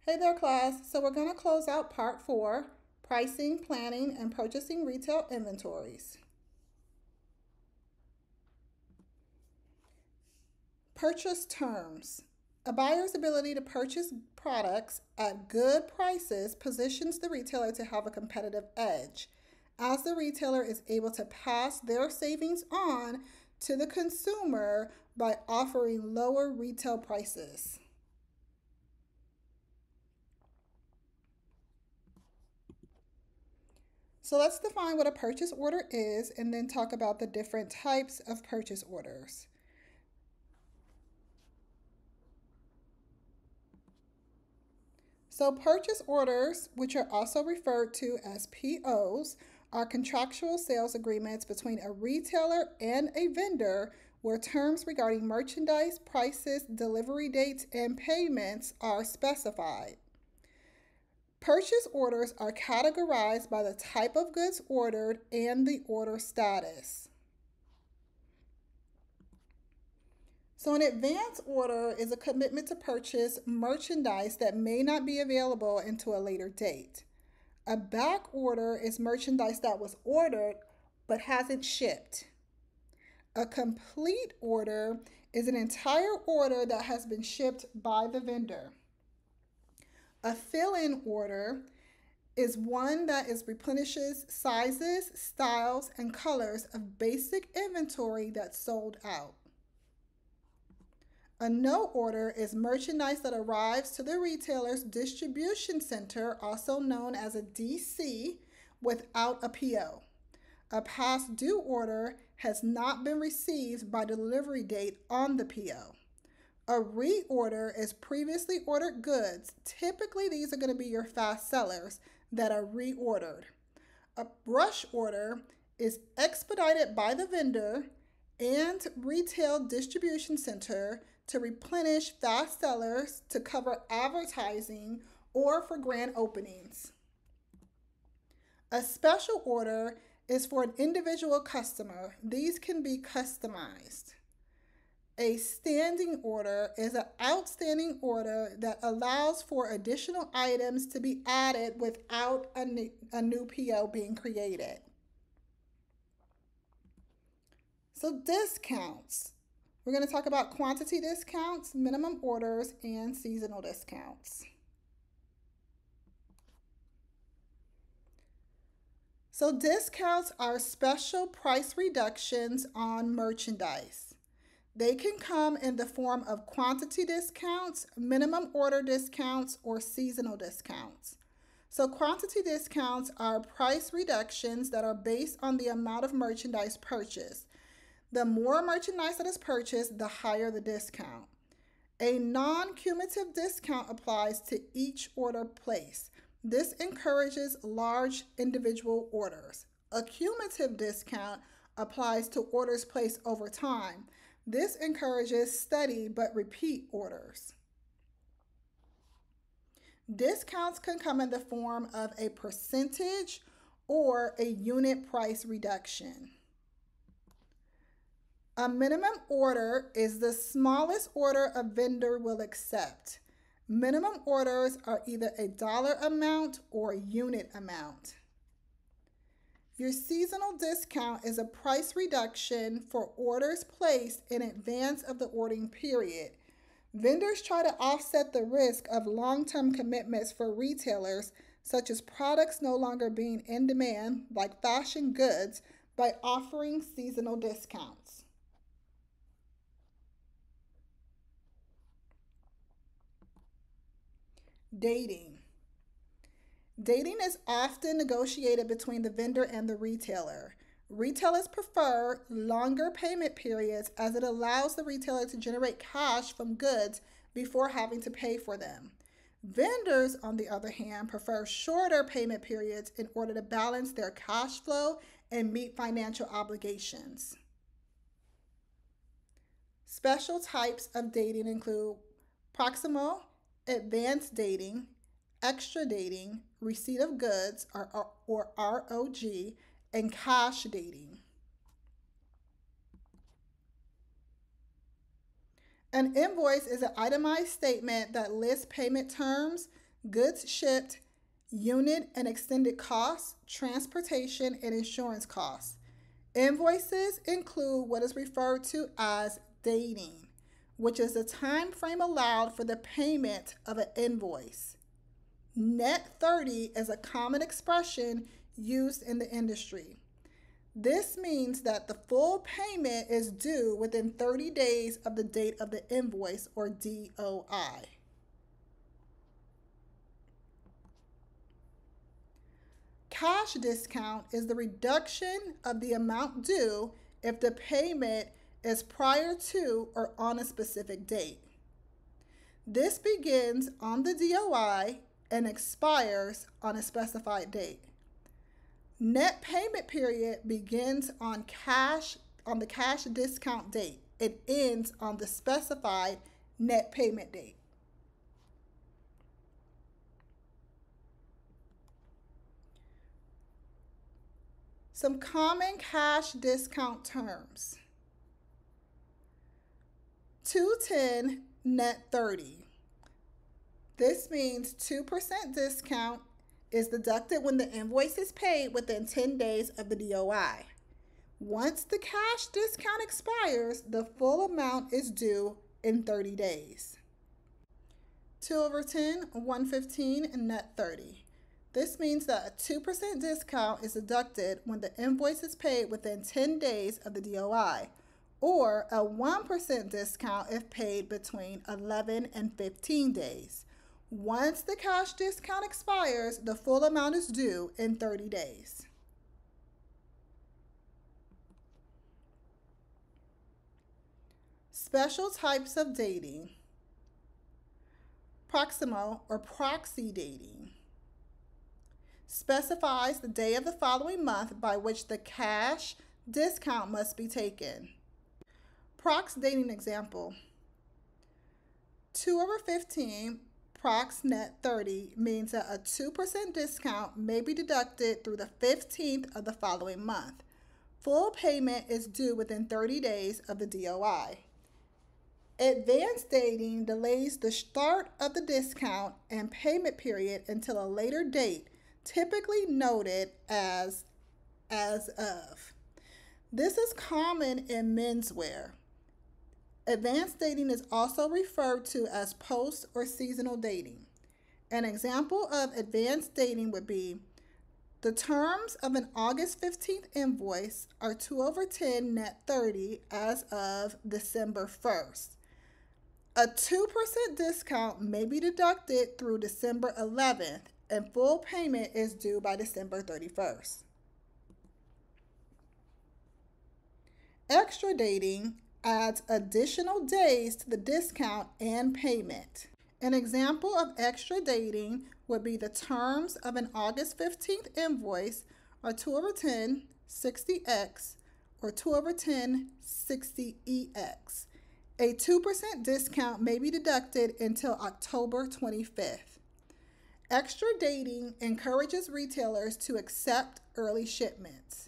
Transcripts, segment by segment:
Hey there, class. So we're going to close out part 4, pricing, planning, and purchasing retail inventories. Purchase terms. A buyer's ability to purchase products at good prices positions the retailer to have a competitive edge, as the retailer is able to pass their savings on to the consumer by offering lower retail prices. So let's define what a purchase order is and then talk about the different types of purchase orders. So purchase orders, which are also referred to as POs, are contractual sales agreements between a retailer and a vendor where terms regarding merchandise, prices, delivery dates, and payments are specified. Purchase orders are categorized by the type of goods ordered and the order status. So an advance order is a commitment to purchase merchandise that may not be available until a later date. A back order is merchandise that was ordered but hasn't shipped. A complete order is an entire order that has been shipped by the vendor. A fill-in order is one that replenishes sizes, styles, and colors of basic inventory that's sold out. A no order is merchandise that arrives to the retailer's distribution center, also known as a DC, without a PO. A past due order has not been received by delivery date on the PO. A reorder is previously ordered goods. Typically, these are going to be your fast sellers that are reordered. A rush order is expedited by the vendor and retail distribution center to replenish fast sellers to cover advertising or for grand openings. A special order is for an individual customer. These can be customized. A standing order is an outstanding order that allows for additional items to be added without a new PO being created. So discounts. We're going to talk about quantity discounts, minimum orders, and seasonal discounts. So discounts are special price reductions on merchandise. They can come in the form of quantity discounts, minimum order discounts, or seasonal discounts. So quantity discounts are price reductions that are based on the amount of merchandise purchased. The more merchandise that is purchased, the higher the discount. A non-cumulative discount applies to each order placed. This encourages large individual orders. A cumulative discount applies to orders placed over time. This encourages steady but repeat orders. Discounts can come in the form of a percentage or a unit price reduction. A minimum order is the smallest order a vendor will accept. Minimum orders are either a dollar amount or unit amount. Your seasonal discount is a price reduction for orders placed in advance of the ordering period. Vendors try to offset the risk of long-term commitments for retailers, such as products no longer being in demand, like fashion goods, by offering seasonal discounts. Dating. Dating is often negotiated between the vendor and the retailer. Retailers prefer longer payment periods as it allows the retailer to generate cash from goods before having to pay for them. Vendors, on the other hand, prefer shorter payment periods in order to balance their cash flow and meet financial obligations. Special types of dating include proximal, advanced dating, extra dating, receipt of goods or ROG, and cash dating. An invoice is an itemized statement that lists payment terms, goods shipped, unit and extended costs, transportation, and insurance costs. Invoices include what is referred to as dating, which is the time frame allowed for the payment of an invoice. Net 30 is a common expression used in the industry. This means that the full payment is due within 30 days of the date of the invoice, or DOI. Cash discount is the reduction of the amount due if the payment is prior to or on a specific date. This begins on the DOI and expires on a specified date. Net payment period begins on the cash discount date. It ends on the specified net payment date. Some common cash discount terms. 210 net 30. This means 2% discount is deducted when the invoice is paid within 10 days of the DOI. Once the cash discount expires, the full amount is due in 30 days. 2/10, 115, and net 30. This means that a 2% discount is deducted when the invoice is paid within 10 days of the DOI, or a 1% discount if paid between 11 and 15 days. Once the cash discount expires, the full amount is due in 30 days. Special types of dating. Proximal or proxy dating specifies the day of the following month by which the cash discount must be taken. Prox dating example. 2/15 Prox net 30 means that a 2% discount may be deducted through the 15th of the following month. Full payment is due within 30 days of the DOI. Advanced dating delays the start of the discount and payment period until a later date, typically noted as of. This is common in menswear. Advanced dating is also referred to as post or seasonal dating. An example of advanced dating would be the terms of an August 15th invoice are 2/10 net 30 as of December 1st. A 2% discount may be deducted through December 11th, and full payment is due by December 31st. Extra dating adds additional days to the discount and payment. An example of extra dating would be the terms of an August 15th invoice are 2/10 60X or 2/10 60EX. A 2% discount may be deducted until October 25th. Extra dating encourages retailers to accept early shipments.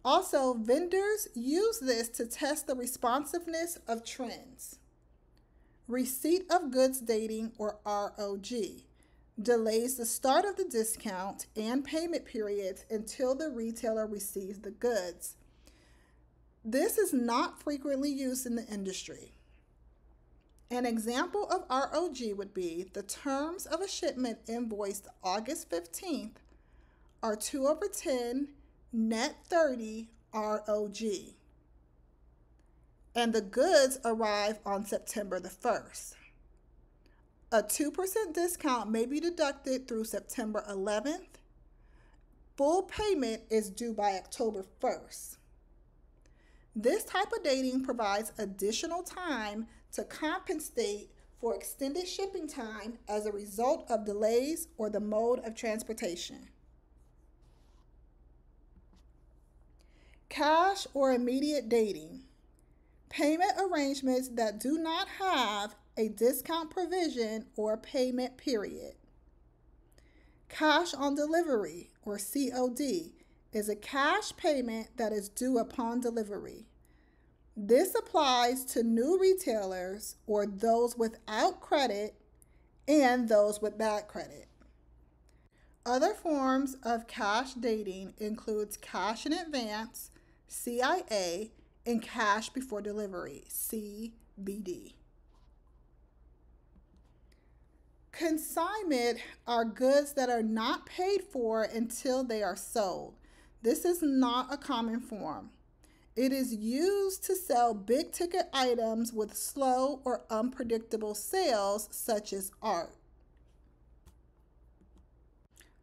Also, vendors use this to test the responsiveness of trends. Receipt of goods dating, or ROG, delays the start of the discount and payment periods until the retailer receives the goods. This is not frequently used in the industry. An example of ROG would be the terms of a shipment invoiced August 15th are 2/10 net 30 ROG, and the goods arrive on September the 1st. A 2% discount may be deducted through September 11th. Full payment is due by October 1st. This type of dating provides additional time to compensate for extended shipping time as a result of delays or the mode of transportation. Cash or immediate dating. Payment arrangements that do not have a discount provision or payment period. Cash on delivery, or COD, is a cash payment that is due upon delivery. This applies to new retailers or those without credit and those with bad credit. Other forms of cash dating includes cash in advance, CIA, and cash before delivery, CBD. Consignment are goods that are not paid for until they are sold. This is not a common form. It is used to sell big ticket items with slow or unpredictable sales, such as art.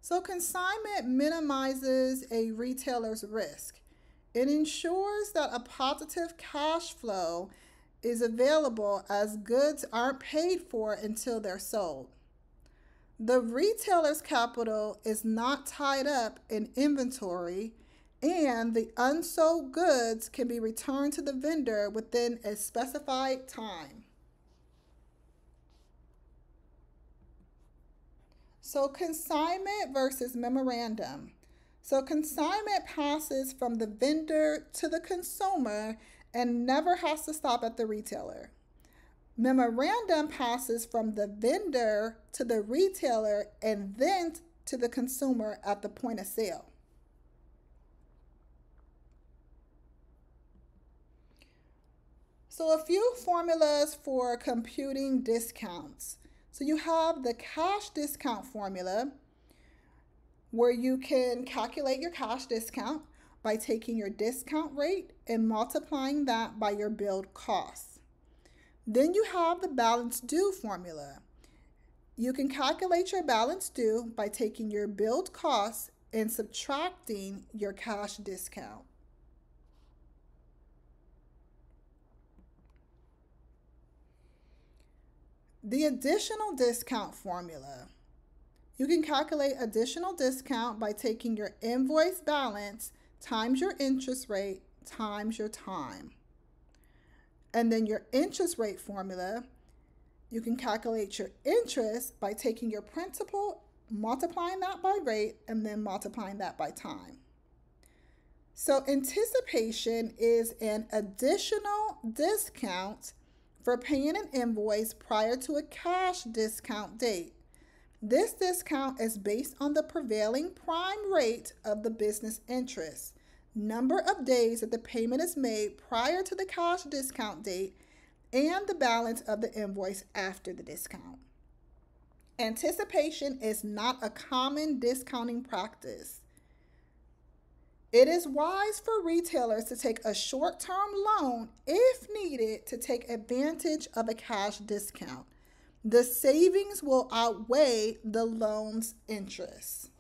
So, consignment minimizes a retailer's risk. It ensures that a positive cash flow is available as goods aren't paid for until they're sold. The retailer's capital is not tied up in inventory, and the unsold goods can be returned to the vendor within a specified time. So, consignment versus memorandum. So, consignment passes from the vendor to the consumer and never has to stop at the retailer. Memorandum passes from the vendor to the retailer and then to the consumer at the point of sale. So, a few formulas for computing discounts. So, you have the cash discount formula, where you can calculate your cash discount by taking your discount rate and multiplying that by your billed costs. Then you have the balance due formula. You can calculate your balance due by taking your billed costs and subtracting your cash discount. The additional discount formula. You can calculate additional discount by taking your invoice balance times your interest rate times your time. And then your interest rate formula, you can calculate your interest by taking your principal, multiplying that by rate, and then multiplying that by time. So anticipation is an additional discount for paying an invoice prior to a cash discount date. This discount is based on the prevailing prime rate of the business interest, number of days that the payment is made prior to the cash discount date, and the balance of the invoice after the discount. Anticipation is not a common discounting practice. It is wise for retailers to take a short-term loan if needed to take advantage of a cash discount. The savings will outweigh the loan's interest.